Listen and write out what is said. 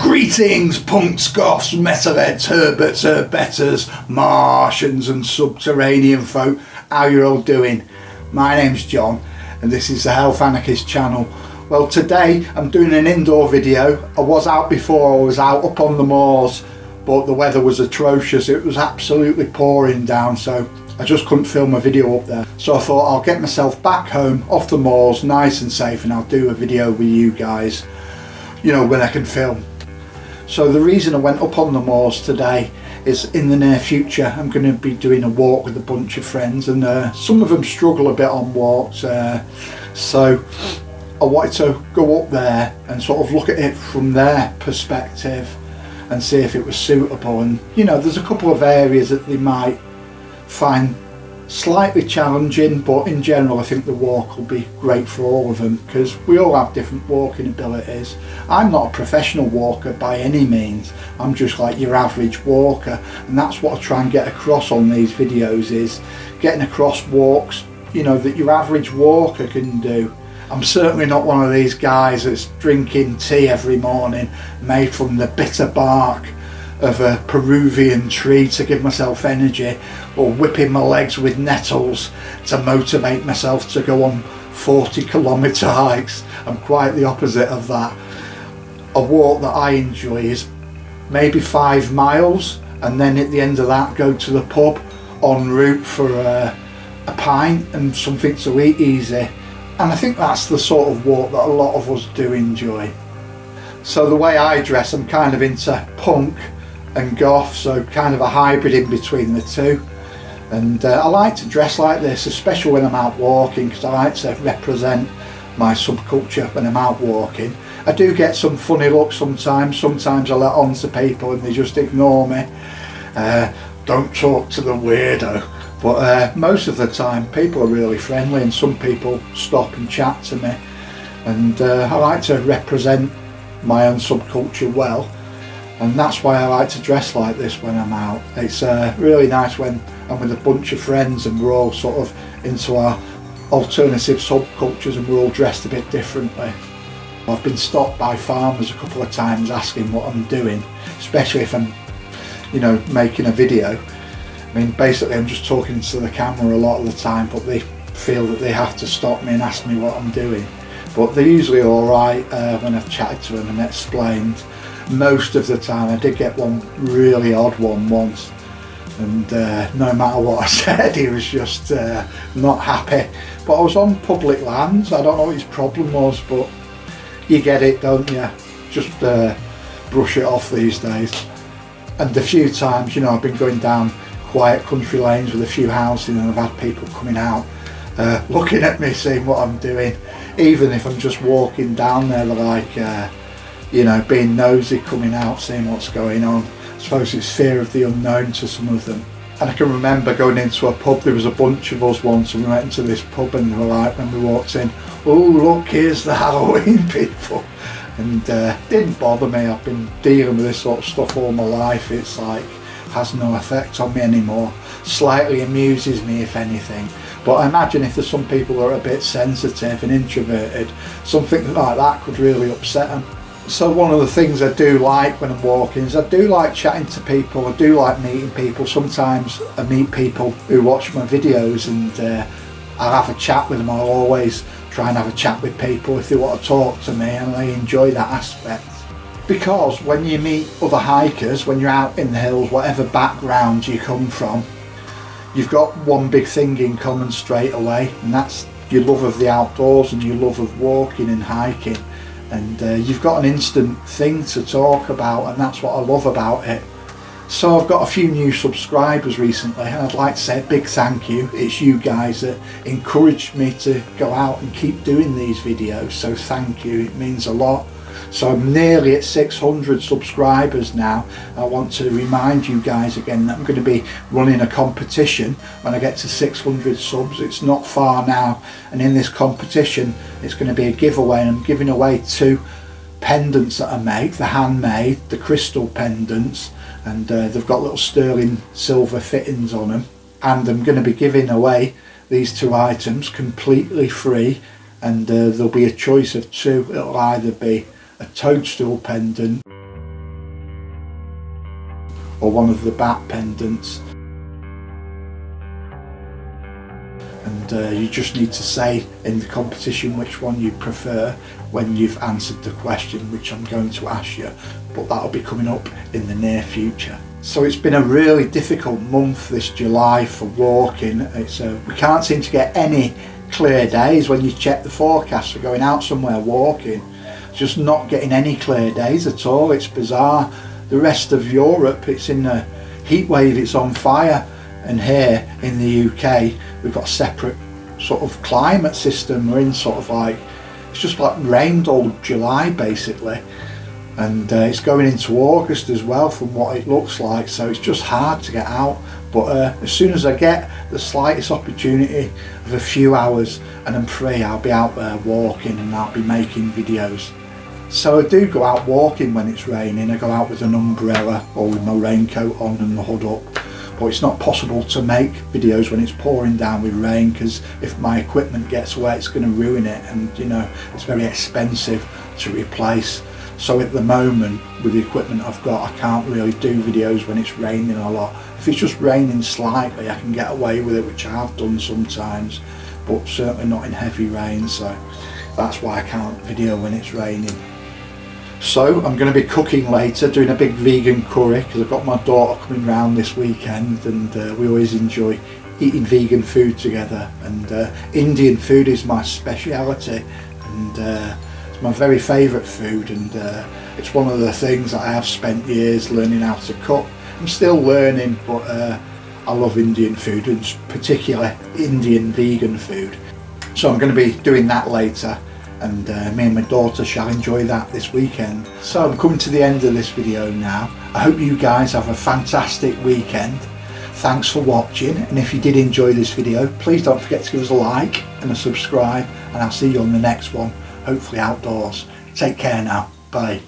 Greetings, punks, goths, metalheads, herberts, herbetters, Martians and subterranean folk. How you all doing? My name's John and this is the Health Anarchist channel. Well, today I'm doing an indoor video. I was out before, I was out up on the moors, but the weather was atrocious. It was absolutely pouring down, so I just couldn't film a video up there. So I thought I'll get myself back home off the moors nice and safe and I'll do a video with you guys, you know, when I can film. So the reason I went up on the moors today is in the near future I'm going to be doing a walk with a bunch of friends, and some of them struggle a bit on walks, so I wanted to go up there and sort of look at it from their perspective and see if it was suitable. And you know, there's a couple of areas that they might find slightly challenging, but in general I think the walk will be great for all of them because we all have different walking abilities. I'm not a professional walker by any means, I'm just like your average walker, and that's what I try and get across on these videos, is getting across walks, you know, that your average walker can do. I'm certainly not one of these guys that's drinking tea every morning made from the bitter bark of a Peruvian tree to give myself energy, or whipping my legs with nettles to motivate myself to go on 40-kilometre hikes. I'm quite the opposite of that. A walk that I enjoy is maybe 5 miles, and then at the end of that go to the pub en route for a pint and something to eat easy. And I think that's the sort of walk that a lot of us do enjoy. So the way I dress, I'm kind of into punk and goth, so kind of a hybrid in between the two. And I like to dress like this, especially when I'm out walking, because I like to represent my subculture when I'm out walking. I do get some funny looks sometimes I let on to people and they just ignore me. Don't talk to the weirdo. But most of the time people are really friendly, and some people stop and chat to me, and I like to represent my own subculture well, and that's why I like to dress like this when I'm out. It's really nice when I'm with a bunch of friends and we're all sort of into our alternative subcultures and we're all dressed a bit differently. I've been stopped by farmers a couple of times asking what I'm doing, especially if I'm, you know, making a video. I mean, basically I'm just talking to the camera a lot of the time, but they feel that they have to stop me and ask me what I'm doing. But they're usually alright when I've chatted to them and explained. Most of the time. I did get one really odd one once, and no matter what I said he was just not happy. But I was on public lands, I don't know what his problem was, but you get it, don't you? Just brush it off these days. And a few times, you know, I've been going down quiet country lanes with a few houses and I've had people coming out looking at me, seeing what I'm doing. Even if I'm just walking down there, they're like, you know, being nosy, coming out, seeing what's going on. I suppose it's fear of the unknown to some of them. And I can remember going into a pub, there was a bunch of us once, and we went into this pub and they were like, when we walked in, oh look, here's the Halloween people. And didn't bother me. I've been dealing with this sort of stuff all my life. It's like, has no effect on me anymore. Slightly amuses me if anything. But I imagine if there's some people that are a bit sensitive and introverted, something like that could really upset them. So one of the things I do like when I'm walking is I do like chatting to people, I do like meeting people. Sometimes I meet people who watch my videos and I'll have a chat with them. I'll always try and have a chat with people if they want to talk to me, and I enjoy that aspect. Because when you meet other hikers, when you're out in the hills, whatever background you come from, you've got one big thing in common straight away, and that's your love of the outdoors and your love of walking and hiking. And you've got an instant thing to talk about, and that's what I love about it. So I've got a few new subscribers recently, and I'd like to say a big thank you. It's you guys that encouraged me to go out and keep doing these videos, so thank you, it means a lot. So I'm nearly at 600 subscribers now. I want to remind you guys again that I'm going to be running a competition when I get to 600 subs. It's not far now, and in this competition it's going to be a giveaway, and I'm giving away 2 pendants that I make, the handmade, the crystal pendants, and they've got little sterling silver fittings on them, and I'm going to be giving away these 2 items completely free, and there'll be a choice of 2. It'll either be a toadstool pendant or one of the bat pendants. And you just need to say in the competition which one you prefer when you've answered the question, which I'm going to ask you, but that'll be coming up in the near future. So it's been a really difficult month this July for walking. We can't seem to get any clear days when you check the forecast for going out somewhere walking. Just not getting any clear days at all. It's bizarre. The rest of Europe, it's in a heat wave, it's on fire, and here in the UK we've got a separate sort of climate system. We're in sort of like, it's just like rained all July basically, and it's going into August as well from what it looks like, so it's just hard to get out. But as soon as I get the slightest opportunity of a few hours and I'm free, I'll be out there walking and I'll be making videos. So I do go out walking when it's raining. I go out with an umbrella or with my raincoat on and the hood up. But it's not possible to make videos when it's pouring down with rain, because if my equipment gets wet it's going to ruin it, and you know, it's very expensive to replace. So at the moment with the equipment I've got, I can't really do videos when it's raining a lot. If it's just raining slightly I can get away with it, which I have done sometimes, but certainly not in heavy rain, so that's why I can't video when it's raining. So I'm going to be cooking later, doing a big vegan curry, because I've got my daughter coming round this weekend, and we always enjoy eating vegan food together. And Indian food is my speciality, and it's my very favourite food, and it's one of the things that I have spent years learning how to cook. I'm still learning, but I love Indian food, and particularly Indian vegan food. So I'm going to be doing that later, and me and my daughter shall enjoy that this weekend. So I'm coming to the end of this video now. I hope you guys have a fantastic weekend. Thanks for watching, and if you did enjoy this video, please don't forget to give us a like and a subscribe, and I'll see you on the next one, hopefully outdoors. Take care now. Bye.